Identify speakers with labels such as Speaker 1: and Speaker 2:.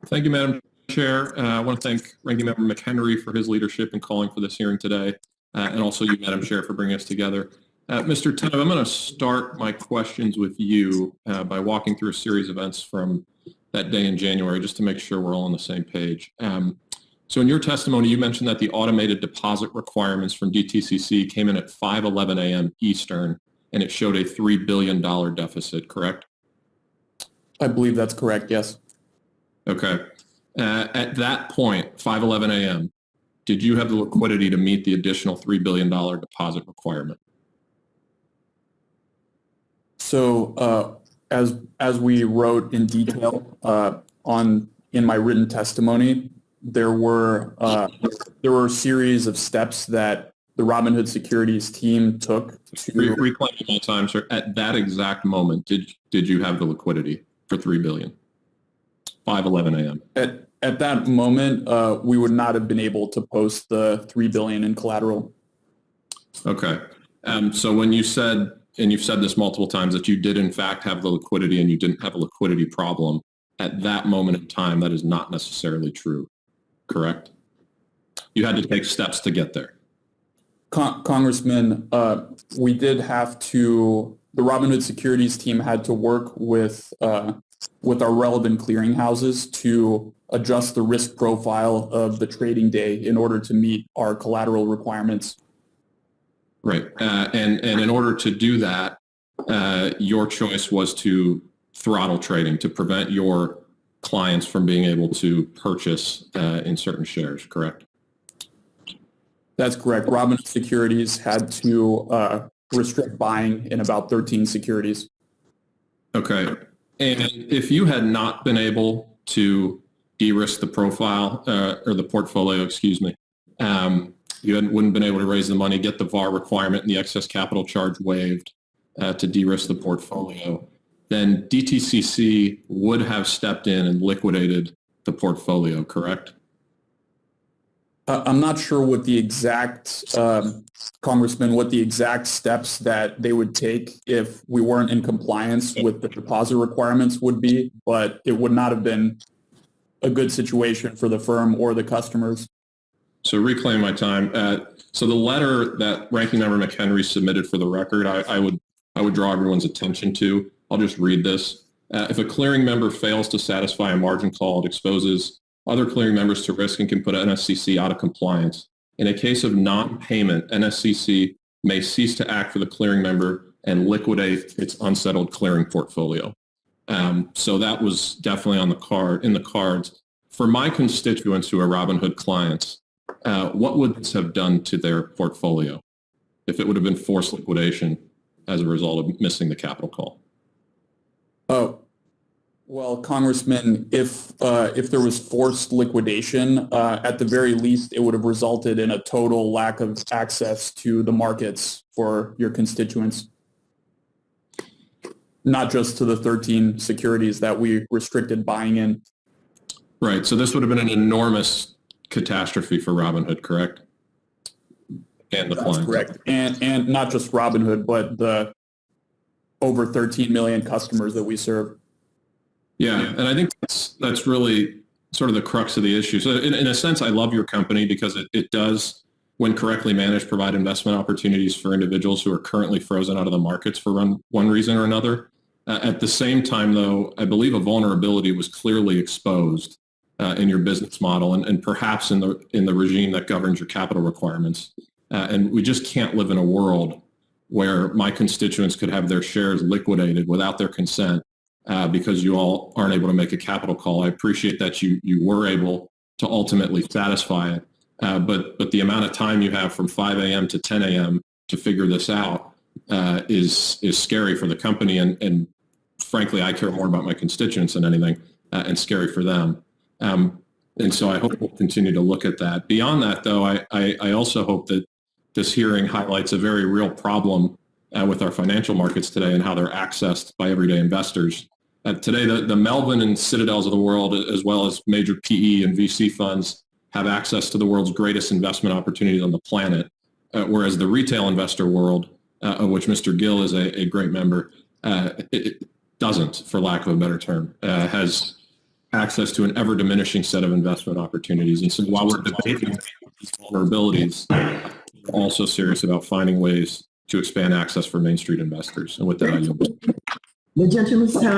Speaker 1: Thank you, Madam Chair. I want to thank Ranking Member McHenry for his leadership in calling for this hearing today, and also you, Madam Chair, for bringing us together. Mr. Tenev, I'm going to start my questions with you by walking through a series of events from that day in January, just to make sure we're all on the same page. So in your testimony, you mentioned that the automated deposit requirements from DTCC came in at 5:11 a.m. Eastern, and it showed a $3 billion deficit, correct?
Speaker 2: I believe that's correct, yes.
Speaker 1: Okay. At that point, 5:11 a.m., did you have the liquidity to meet the additional $3 billion deposit requirement?
Speaker 2: So as we wrote in detail in my written testimony, there were a series of steps that the Robinhood Securities team took to
Speaker 1: reclaiming my time, sir. At that exact moment, did you have the liquidity for $3 billion? 5:11 a.m.
Speaker 2: At that moment, we would not have been able to post the $3 billion in collateral.
Speaker 1: Okay. So when you said, and you've said this multiple times, that you did in fact have the liquidity and you didn't have a liquidity problem, at that moment in time, that is not necessarily true, correct? You had to take steps to get there.
Speaker 2: Congressman, we did have to, the Robinhood Securities team had to work with our relevant clearinghouses to adjust the risk profile of the trading day in order to meet our collateral requirements.
Speaker 1: Right. And in order to do that, your choice was to throttle trading to prevent your clients from being able to purchase in certain shares, correct?
Speaker 2: That's correct. Robinhood Securities had to restrict buying in about 13 securities.
Speaker 1: Okay. And if you had not been able to de-risk the profile or the portfolio, excuse me, you wouldn't been able to raise the money, get the VAR requirement and the excess capital charge waived to de-risk the portfolio, then DTCC would have stepped in and liquidated the portfolio, correct?
Speaker 2: I'm not sure what the exact, Congressman, what the exact steps that they would take if we weren't in compliance with the deposit requirements would be, but it would not have been a good situation for the firm or the customers.
Speaker 1: So reclaim my time. So the letter that Ranking Member McHenry submitted for the record, I would draw everyone's attention to. I'll just read this. If a clearing member fails to satisfy a margin call, it exposes other clearing members to risk and can put NSCC out of compliance. In a case of non-payment, NSCC may cease to act for the clearing member and liquidate its unsettled clearing portfolio. So that was definitely in the cards. For my constituents who are Robinhood clients, what would this have done to their portfolio if it would have been forced liquidation as a result of missing the capital call?
Speaker 2: Oh, well, Congressman, if there was forced liquidation, at the very least, it would have resulted in a total lack of access to the markets for your constituents, not just to the 13 securities that we restricted buying in.
Speaker 1: Right. So this would have been an enormous catastrophe for Robinhood, correct? And the clients.
Speaker 2: That's correct. And not just Robinhood, but the over 13 million customers that we serve.
Speaker 1: Yeah, and I think that's really sort of the crux of the issue. So in a sense, I love your company because it does, when correctly managed, provide investment opportunities for individuals who are currently frozen out of the markets for one reason or another. At the same time, though, I believe a vulnerability was clearly exposed in your business model and perhaps in the regime that governs your capital requirements. And we just can't live in a world where my constituents could have their shares liquidated without their consent because you all aren't able to make a capital call. I appreciate that you were able to ultimately satisfy it. But the amount of time you have from 5 a.m. to 10 a.m. to figure this out is scary for the company. And frankly, I care more about my constituents than anything and scary for them. And so I hope we'll continue to look at that. Beyond that, though, I also hope that this hearing highlights a very real problem with our financial markets today and how they're accessed by everyday investors. Today, the Melvin and Citadels of the world, as well as major PE and VC funds, have access to the world's greatest investment opportunities on the planet, whereas the retail investor world, of which Mr. Gill is a great member, it doesn't, for lack of a better term, has access to an ever diminishing set of investment opportunities. And so while we're debating these vulnerabilities, we're also serious about finding ways to expand access for Main Street investors. And with that, I yield.
Speaker 3: The gentleman's time